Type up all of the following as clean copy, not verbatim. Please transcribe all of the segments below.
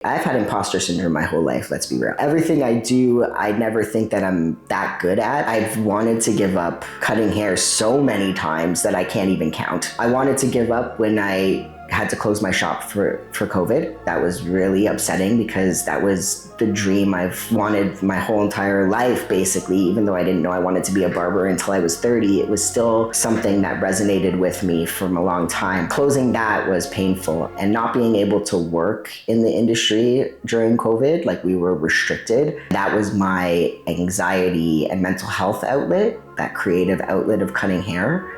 I've had imposter syndrome my whole life, let's be real. Everything I do, I never think that I'm that good at. I've wanted to give up cutting hair so many times that I can't even count. I wanted to give up when I had to close my shop for COVID. That was really upsetting because that was the dream I've wanted my whole entire life, basically. Even though I didn't know I wanted to be a barber until I was 30, it was still something that resonated with me from a long time. Closing that was painful, and not being able to work in the industry during COVID, like we were restricted, that was my anxiety and mental health outlet, that creative outlet of cutting hair.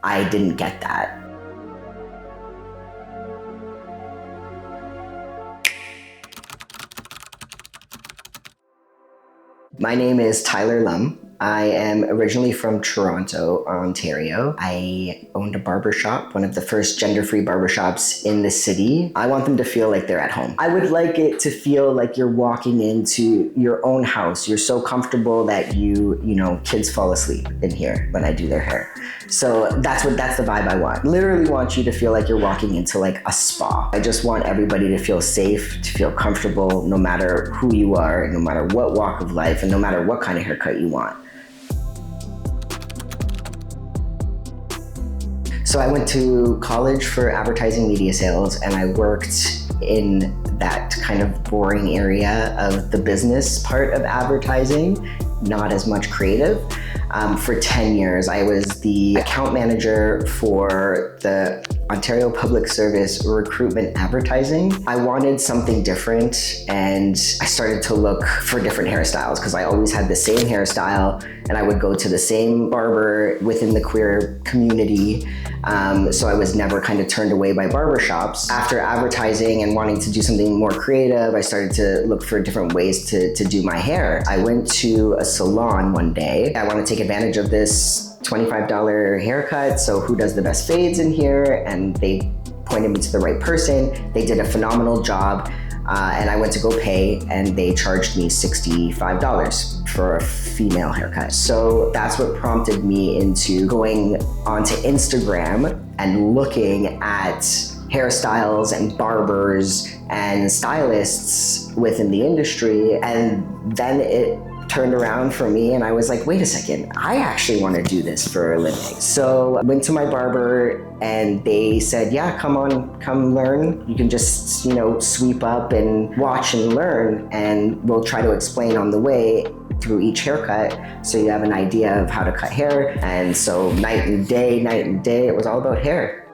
I didn't get that. My name is Tyler Lumb. I am originally from Toronto, Ontario. I owned a barbershop, one of the first gender-free barbershops in the city. I want them to feel like they're at home. I would like it to feel like you're walking into your own house. You're so comfortable that kids fall asleep in here when I do their hair. So that's the vibe I want. Literally want you to feel like you're walking into like a spa. I just want everybody to feel safe, to feel comfortable, no matter who you are, no matter what walk of life, and no matter what kind of haircut you want. So I went to college for advertising media sales, and I worked in that kind of boring area of the business part of advertising, not as much creative. For 10 years, I was the account manager for the Ontario Public Service recruitment advertising. I wanted something different, and I started to look for different hairstyles because I always had the same hairstyle, and I would go to the same barber within the queer community. So I was never kind of turned away by barbershops. After advertising and wanting to do something more creative, I started to look for different ways to do my hair. I went to a salon one day. I want to take advantage of this $25 haircut, so who does the best fades in here? And they pointed me to the right person. They did a phenomenal job. And I went to go pay, and they charged me $65 for a female haircut. So that's what prompted me into going onto Instagram and looking at hairstyles and barbers and stylists within the industry. And then it turned around for me, and I was like, wait a second, I actually want to do this for a living. So I went to my barber, and they said, yeah, come learn. You can just, sweep up and watch and learn, and we'll try to explain on the way through each haircut so you have an idea of how to cut hair. And so night and day, it was all about hair.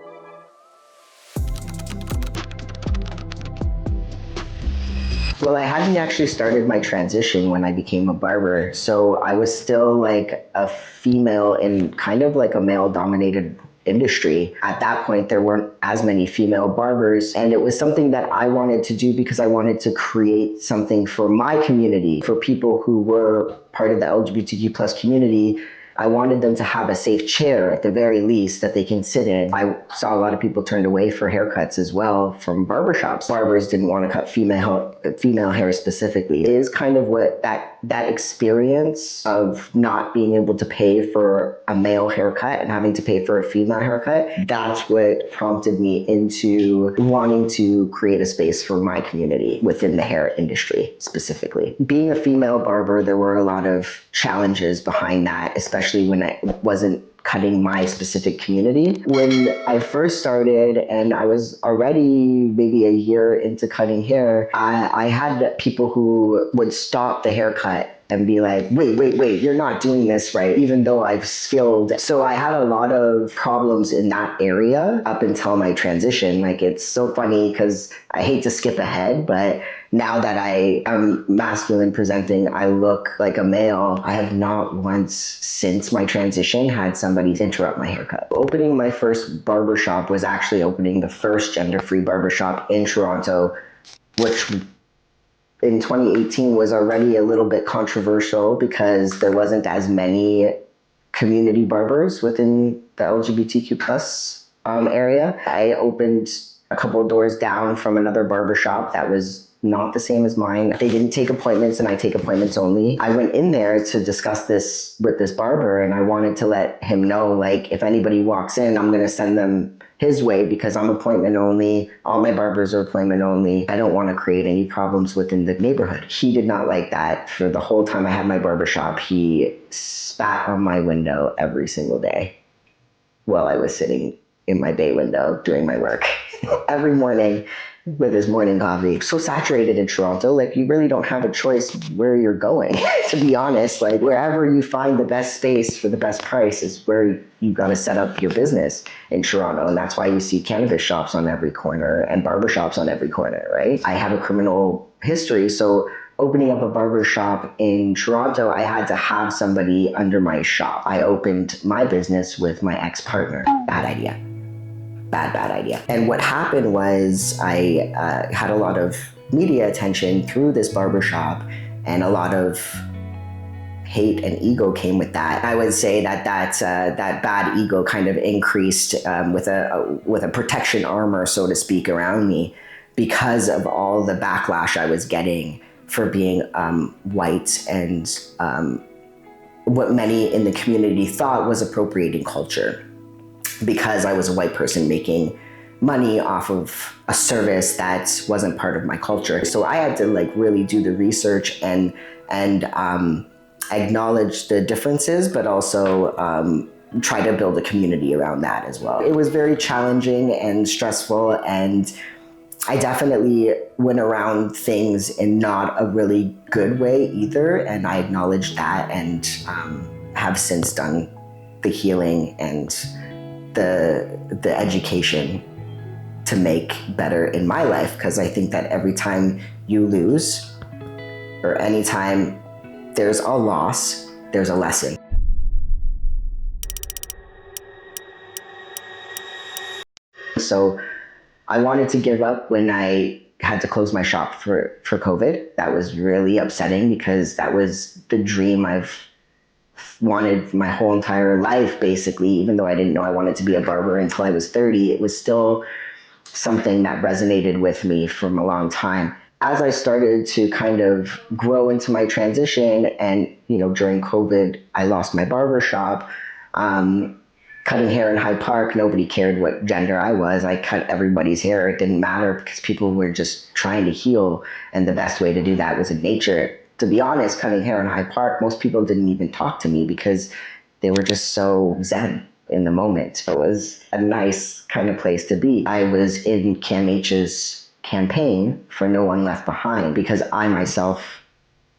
Well, I hadn't actually started my transition when I became a barber, so I was still like a female in kind of like a male-dominated industry. At that point, there weren't as many female barbers, and it was something that I wanted to do because I wanted to create something for my community, for people who were part of the LGBTQ plus community. I wanted them to have a safe chair at the very least that they can sit in. I saw a lot of people turned away for haircuts as well from barbershops. Barbers didn't want to cut female hair specifically. It is kind of what that experience of not being able to pay for a male haircut and having to pay for a female haircut, that's what prompted me into wanting to create a space for my community within the hair industry specifically. Being a female barber, there were a lot of challenges behind that, especially when I wasn't cutting my specific community. When I first started, and I was already maybe a year into cutting hair, I had people who would stop the haircut and be like, wait, you're not doing this right, even though I've skilled. So I had a lot of problems in that area up until my transition. Like, it's so funny because I hate to skip ahead, but now that I am masculine presenting, I look like a male. I have not once since my transition had somebody interrupt my haircut. Opening my first barbershop was actually opening the first gender-free barbershop in Toronto, which in 2018 was already a little bit controversial because there wasn't as many community barbers within the LGBTQ plus area. I opened a couple of doors down from another barbershop that was not the same as mine. They didn't take appointments and I take appointments only. I went in there to discuss this with this barber and I wanted to let him know, like, if anybody walks in, I'm going to send them his way because I'm appointment only. All my barbers are appointment only. I don't want to create any problems within the neighborhood. He did not like that. For the whole time I had my barbershop, he spat on my window every single day while I was sitting in my bay window doing my work every morning with his morning coffee. So saturated in Toronto, like you really don't have a choice where you're going, to be honest. Like wherever you find the best space for the best price is where you got to set up your business in Toronto. And that's why you see cannabis shops on every corner and barbershops on every corner, right? I have a criminal history, so opening up a barber shop in Toronto, I had to have somebody under my shop. I opened my business with my ex-partner. Bad idea. Bad idea. And what happened was I had a lot of media attention through this barbershop, and a lot of hate and ego came with that. I would say that that bad ego kind of increased with a protection armor, so to speak, around me because of all the backlash I was getting for being white and what many in the community thought was appropriating culture, because I was a white person making money off of a service that wasn't part of my culture. So I had to like really do the research and acknowledge the differences, but also try to build a community around that as well. It was very challenging and stressful, and I definitely went around things in not a really good way either, and I acknowledged that and have since done the healing and the education to make better in my life, because I think that every time you lose or anytime there's a loss, there's a lesson. So I wanted to give up when I had to close my shop for COVID. That was really upsetting because that was the dream I've wanted my whole entire life, basically. Even though I didn't know I wanted to be a barber until I was 30, it was still something that resonated with me from a long time. As I started to kind of grow into my transition, and during COVID, I lost my barbershop. Cutting hair in Hyde Park, nobody cared what gender I was. I cut everybody's hair. It didn't matter because people were just trying to heal, and the best way to do that was in nature. To be honest, cutting hair in Hyde Park, most people didn't even talk to me because they were just so zen in the moment. It was a nice kind of place to be. I was in CAMH's campaign for No One Left Behind because I myself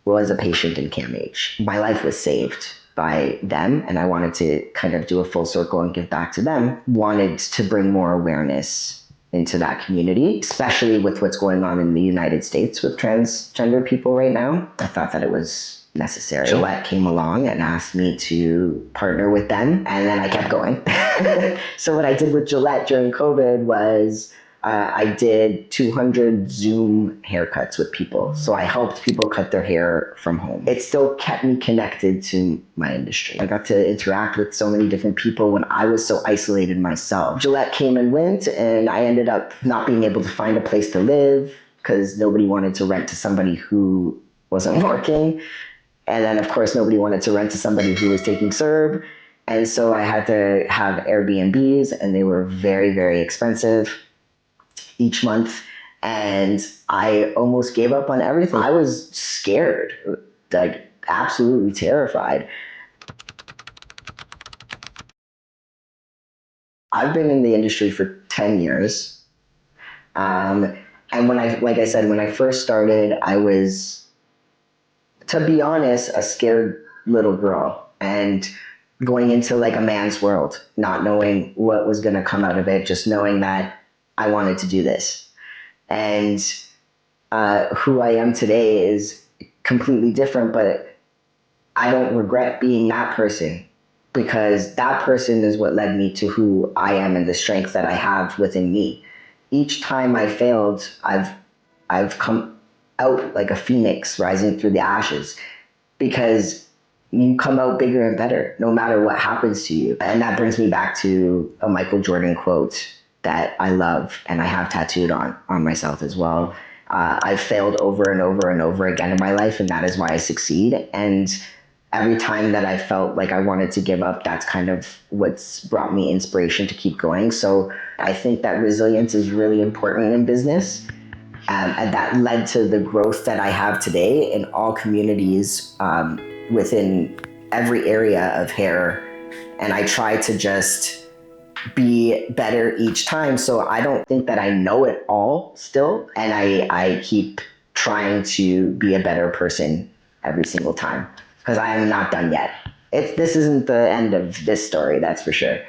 was a patient in CAMH. My life was saved by them, and I wanted to kind of do a full circle and give back to them. Wanted to bring more awareness into that community, especially with what's going on in the United States with transgender people right now. I thought that it was necessary. Gillette came along and asked me to partner with them, and then I kept going. So what I did with Gillette during COVID was I did 200 Zoom haircuts with people. So I helped people cut their hair from home. It still kept me connected to my industry. I got to interact with so many different people when I was so isolated myself. Gillette came and went, and I ended up not being able to find a place to live because nobody wanted to rent to somebody who wasn't working. And then, of course, nobody wanted to rent to somebody who was taking CERB. And so I had to have Airbnbs, and they were very, very expensive each month, and I almost gave up on everything. I was scared, like absolutely terrified. I've been in the industry for 10 years. And when like I said, when I first started, I was, to be honest, a scared little girl and going into like a man's world, not knowing what was going to come out of it, just knowing that I wanted to do this. And who I am today is completely different, but I don't regret being that person because that person is what led me to who I am and the strength that I have within me. Each time I failed, I've come out like a phoenix rising through the ashes, because you come out bigger and better no matter what happens to you. And that brings me back to a Michael Jordan quote that I love and I have tattooed on myself as well. I've failed over and over and over again in my life, and that is why I succeed. And every time that I felt like I wanted to give up, that's kind of what's brought me inspiration to keep going. So I think that resilience is really important in business. And that led to the growth that I have today in all communities within every area of hair. And I try to just be better each time. So I don't think that I know it all still. And I keep trying to be a better person every single time because I am not done yet. This isn't the end of this story, that's for sure.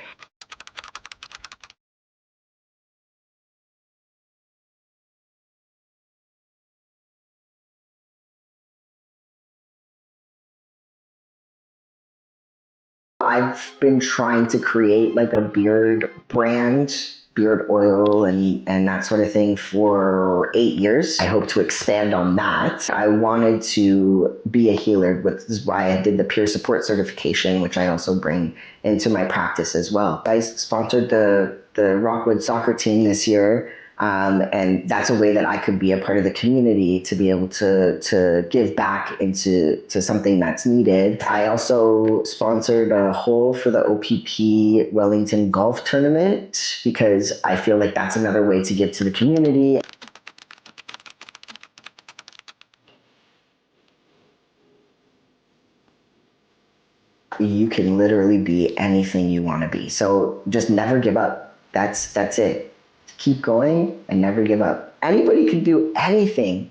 I've been trying to create like a beard brand, beard oil and that sort of thing for 8 years. I hope to expand on that. I wanted to be a healer, which is why I did the peer support certification, which I also bring into my practice as well. I sponsored the Rockwood soccer team this year. And that's a way that I could be a part of the community to be able to give back into to something that's needed. I also sponsored a hole for the OPP Wellington Golf Tournament because I feel like that's another way to give to the community. You can literally be anything you want to be. So just never give up. That's it. Keep going and never give up. Anybody can do anything.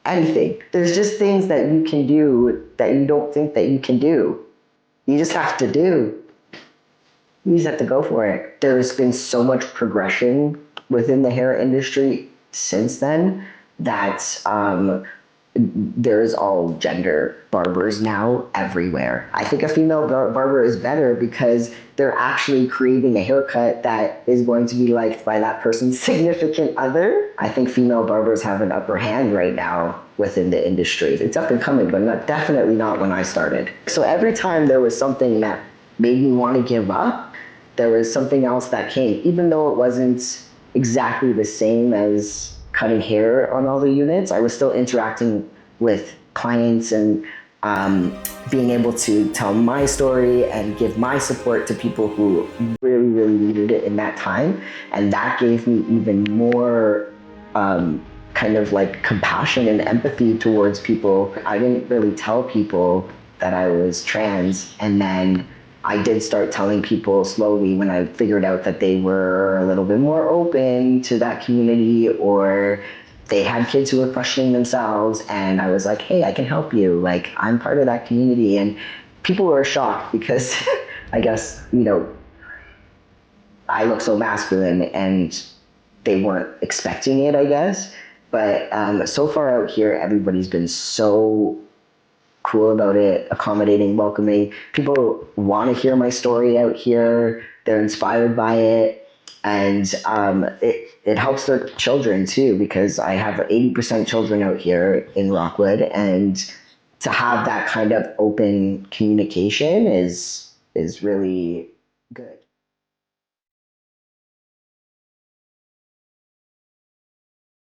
Anything. There's just things that you can do that you don't think that you can do. You just have to do. You just have to go for it. There's been so much progression within the hair industry since then that there's all gender barbers now everywhere. I think a female barber is better because they're actually creating a haircut that is going to be liked by that person's significant other. I think female barbers have an upper hand right now within the industry. It's up and coming, but definitely not when I started. So every time there was something that made me want to give up, there was something else that came, even though it wasn't exactly the same as cutting hair on all the units. I was still interacting with clients and being able to tell my story and give my support to people who really, really needed it in that time. And that gave me even more kind of like compassion and empathy towards people. I didn't really tell people that I was trans, and then I did start telling people slowly when I figured out that they were a little bit more open to that community, or they had kids who were questioning themselves, and I was like, hey, I can help you. Like, I'm part of that community. And people were shocked because I guess, I look so masculine and they weren't expecting it, I guess. But so far out here, everybody's been so cool about it, accommodating, welcoming. People want to hear my story out here. They're inspired by it. And it helps their children too, because I have 80% children out here in Rockwood. And to have that kind of open communication is really good.